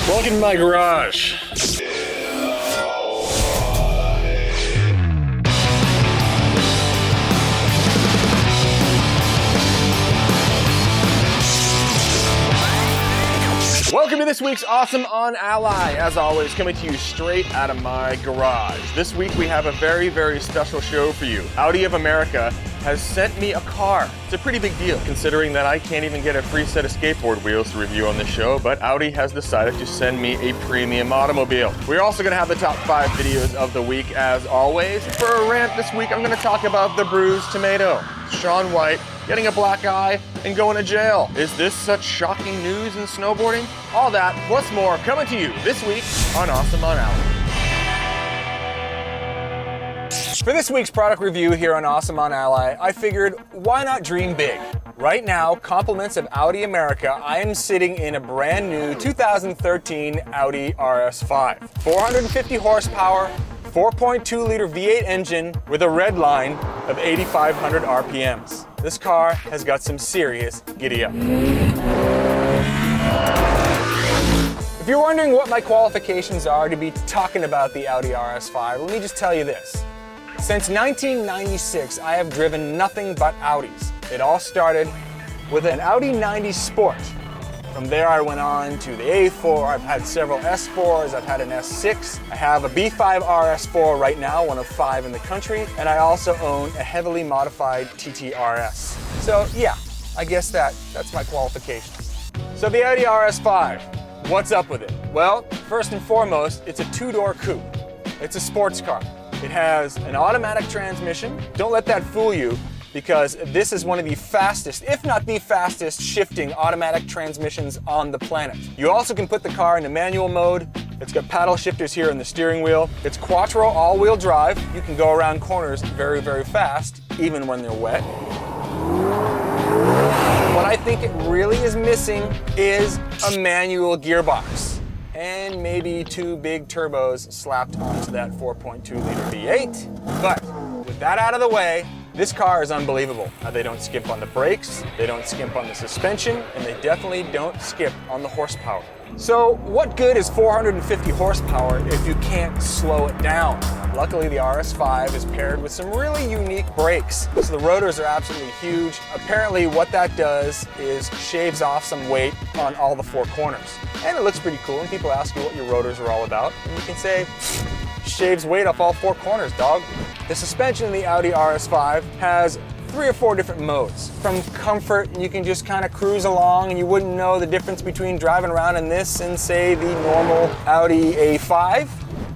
Welcome to my garage. Welcome to this week's Awesome on Ally. As always, coming to you straight out of my garage. This week we have a very, very special show for you. Audi of America has sent me a car. It's a pretty big deal, considering that I can't even get a free set of skateboard wheels to review on this show, but Audi has decided to send me a premium automobile. We're also going to have the top 5 videos of the week, as always. For a rant this week, I'm going to talk about the bruised tomato, Shaun White getting a black eye and going to jail. Is this such shocking news in snowboarding? All that, plus more, coming to you this week on Awesome on Ally. For this week's product review here on Awesome on Ally, I figured, why not dream big? Right now, compliments of Audi America, I am sitting in a brand new 2013 Audi RS5. 450 horsepower, 4.2 liter V8 engine with a red line of 8,500 RPMs. This car has got some serious giddy up. If you're wondering what my qualifications are to be talking about the Audi RS5, let me just tell you this. Since 1996, I have driven nothing but Audis. It all started with an Audi 90 Sport. From there I went on to the A4, I've had several S4s, I've had an S6, I have a B5 RS4 right now, one of 5 in the country, and I also own a heavily modified TTRS. So yeah, I guess that's my qualifications. So the Audi RS5, what's up with it? Well, first and foremost, it's a 2-door coupe. It's a sports car. It has an automatic transmission. Don't let that fool you, because this is one of the fastest, if not the fastest, shifting automatic transmissions on the planet. You also can put the car into manual mode. It's got paddle shifters here in the steering wheel. It's quattro all-wheel drive. You can go around corners very, very fast, even when they're wet. What I think it really is missing is a manual gearbox. And maybe 2 big turbos slapped onto that 4.2 liter V8. But with that out of the way, this car is unbelievable. They don't skimp on the brakes, they don't skimp on the suspension, and they definitely don't skip on the horsepower. So what good is 450 horsepower if you can't slow it down? Luckily, the RS5 is paired with some really unique brakes. So the rotors are absolutely huge. Apparently what that does is shaves off some weight on all the 4 corners. And it looks pretty cool, and people ask you what your rotors are all about, and you can say, shaves weight off all 4 corners, dog. The suspension in the Audi RS5 has 3 or 4 different modes. From comfort, you can just kind of cruise along and you wouldn't know the difference between driving around in this and say the normal Audi A5.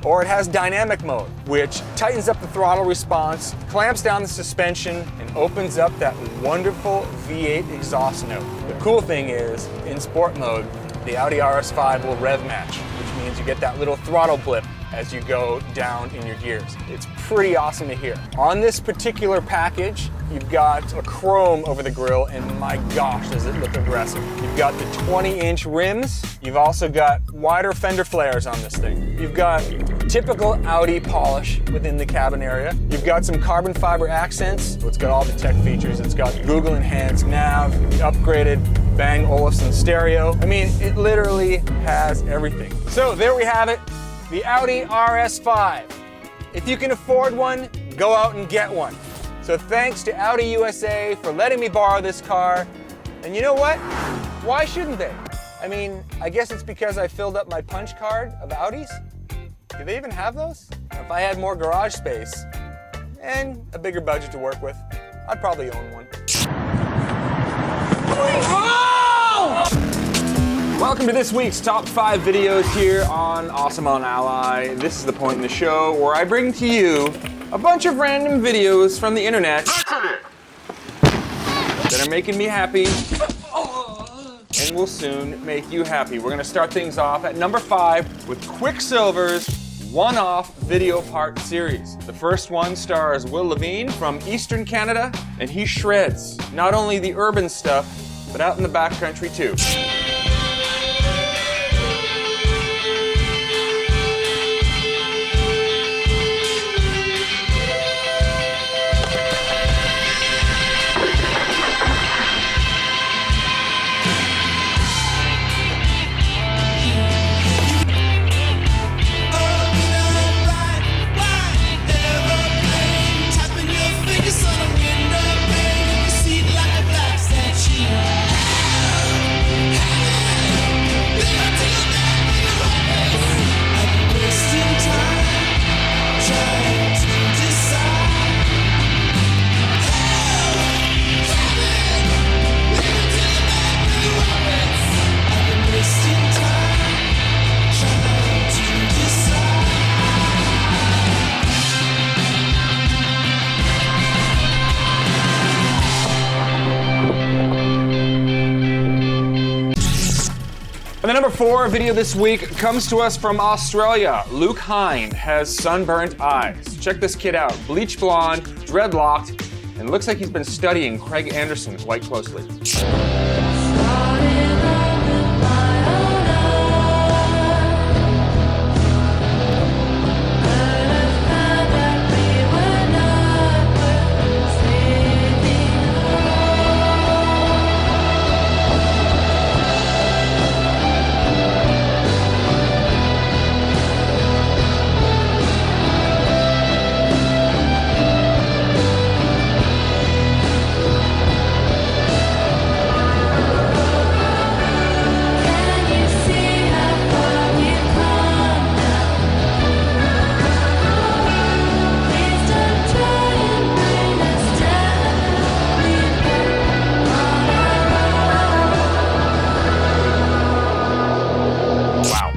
Or it has dynamic mode, which tightens up the throttle response, clamps down the suspension, and opens up that wonderful V8 exhaust note. The cool thing is, in sport mode, the Audi RS5 will rev match, which means you get that little throttle blip as you go down in your gears. It's pretty awesome to hear. On this particular package, you've got a chrome over the grille, and my gosh, does it look aggressive. You've got the 20-inch rims. You've also got wider fender flares on this thing. You've got typical Audi polish within the cabin area. You've got some carbon fiber accents. It's got all the tech features. It's got Google Enhanced Nav, the upgraded Bang Olufsen stereo. I mean, it literally has everything. So there we have it. The Audi RS5. If you can afford one, go out and get one. So thanks to Audi USA for letting me borrow this car. And you know what? Why shouldn't they? I mean, I guess it's because I filled up my punch card of Audis. Do they even have those? If I had more garage space and a bigger budget to work with, I'd probably own one. Welcome to this week's top 5 videos here on Awesome on Ally. This is the point in the show where I bring to you a bunch of random videos from the internet that are making me happy and will soon make you happy. We're gonna start things off at number 5 with Quiksilver's one-off video part series. The first one stars Lavigne from Eastern Canada, and he shreds not only the urban stuff, but out in the backcountry too. 4 video this week comes to us from Australia. Luke Hynd has sunburnt eyes. Check this kid out. Bleach blonde, dreadlocked, and looks like he's been studying Craig Anderson quite closely.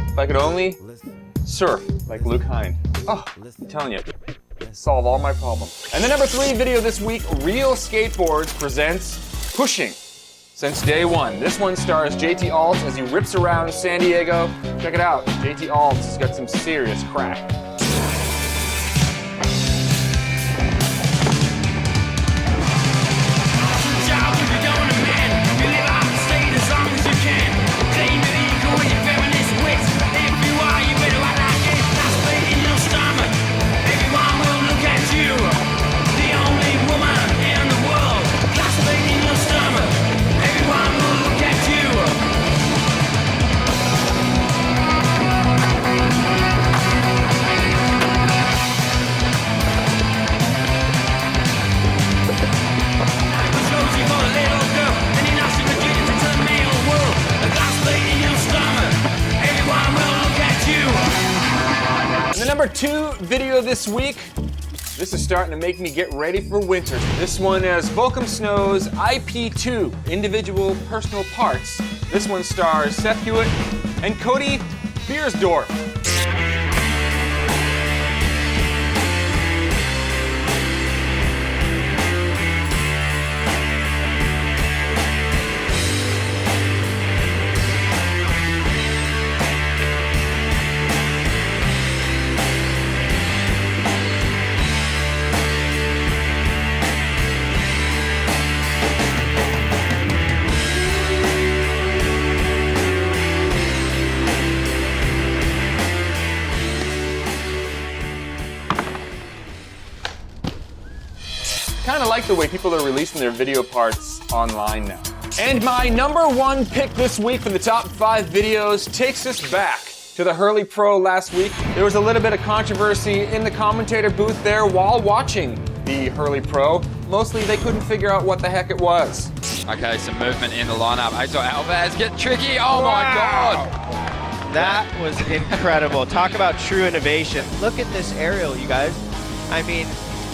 If I could only surf like Luke Hynd. Oh, I'm telling you, solve all my problems. And the number 3 video this week, Real Skateboards presents Pushing. Since day one, this one stars JT Aultz as he rips around San Diego. Check it out, JT Aultz has got some serious crack. Number 2 video this week. This is starting to make me get ready for winter. This one is Volcom Snow's IP2, individual personal parts. This one stars Seth Hewitt and Cody Beersdorf. Kind of like the way people are releasing their video parts online now. And my number 1 pick this week for the top 5 videos takes us back to the Hurley Pro last week. There was a little bit of controversy in the commentator booth there while watching the Hurley Pro. Mostly they couldn't figure out what the heck it was. Okay, some movement in the lineup. Heitor Alves get tricky. Oh my God. That was incredible. Talk about true innovation. Look at this aerial, you guys. I mean,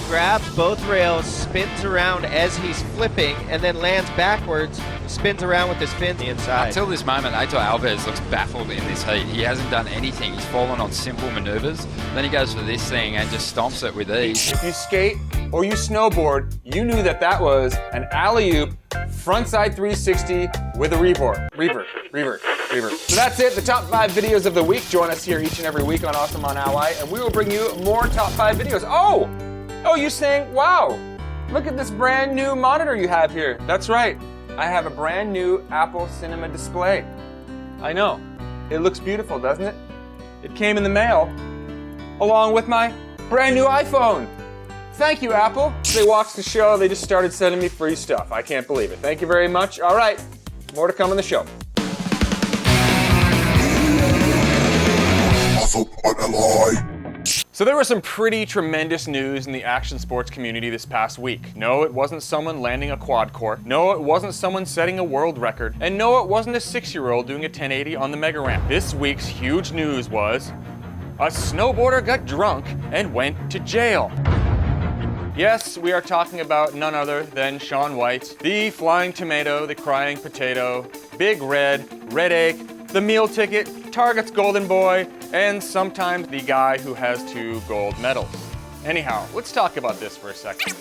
grabs both rails, spins around as he's flipping, and then lands backwards, spins around with his fin the inside. Until this moment, Heitor Alves looks baffled in this heat. He hasn't done anything. He's fallen on simple maneuvers. Then he goes for this thing and just stomps it with ease. If you skate or you snowboard, you knew that that was an alley-oop frontside 360 with a revert. So that's it, the top 5 videos of the week. Join us here each and every week on Awesome on Ally, and we will bring you more top 5 videos. Oh, you're saying, wow, look at this brand new monitor you have here. That's right, I have a brand new Apple Cinema display. I know, it looks beautiful, doesn't it? It came in the mail, along with my brand new iPhone. Thank you, Apple. They watched the show, they just started sending me free stuff. I can't believe it. Thank you very much. All right, more to come on the show. Awesome on Ally. So there was some pretty tremendous news in the action sports community this past week. No, it wasn't someone landing a quad core. No, it wasn't someone setting a world record. And no, it wasn't a 6-year-old doing a 1080 on the mega ramp. This week's huge news was a snowboarder got drunk and went to jail. Yes, we are talking about none other than Shaun White, the flying tomato, the crying potato, big red egg, the meal ticket, Target's golden boy, and sometimes the guy who has 2 gold medals. Anyhow, let's talk about this for a second.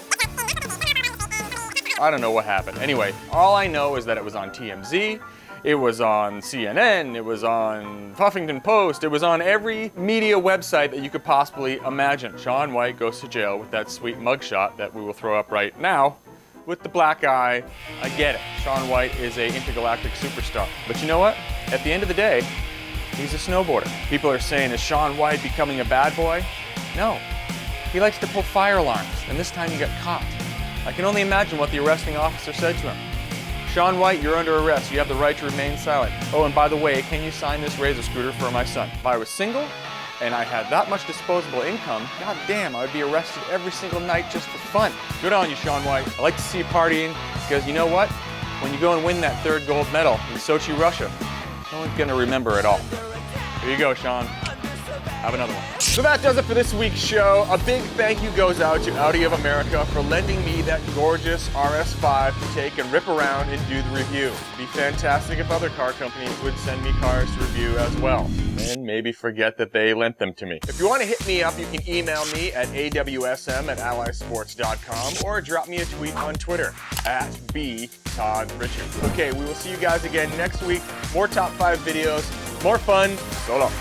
I don't know what happened. Anyway, all I know is that it was on TMZ. It was on CNN, it was on Huffington Post, it was on every media website that you could possibly imagine. Shaun White goes to jail with that sweet mugshot that we will throw up right now. With the black eye, I get it. Shaun White is an intergalactic superstar. But you know what? At the end of the day, he's a snowboarder. People are saying, is Shaun White becoming a bad boy? No. He likes to pull fire alarms, and this time he got caught. I can only imagine what the arresting officer said to him. Shaun White, you're under arrest. You have the right to remain silent. Oh, and by the way, can you sign this Razor scooter for my son? If I was single and I had that much disposable income, god damn, I would be arrested every single night just for fun. Good on you, Shaun White. I like to see you partying because you know what? When you go and win that 3rd gold medal in Sochi, Russia, no one's gonna remember it all. Here you go, Shaun. Have another one. So that does it for this week's show. A big thank you goes out to Audi of America for lending me that gorgeous RS5 to take and rip around and do the review. It'd be fantastic if other car companies would send me cars to review as well. And maybe forget that they lent them to me. If you want to hit me up, you can email me at AWSM@AlliSports.com or drop me a tweet on Twitter at Todd Richards. Okay, we will see you guys again next week. More top 5 videos, more fun. So long.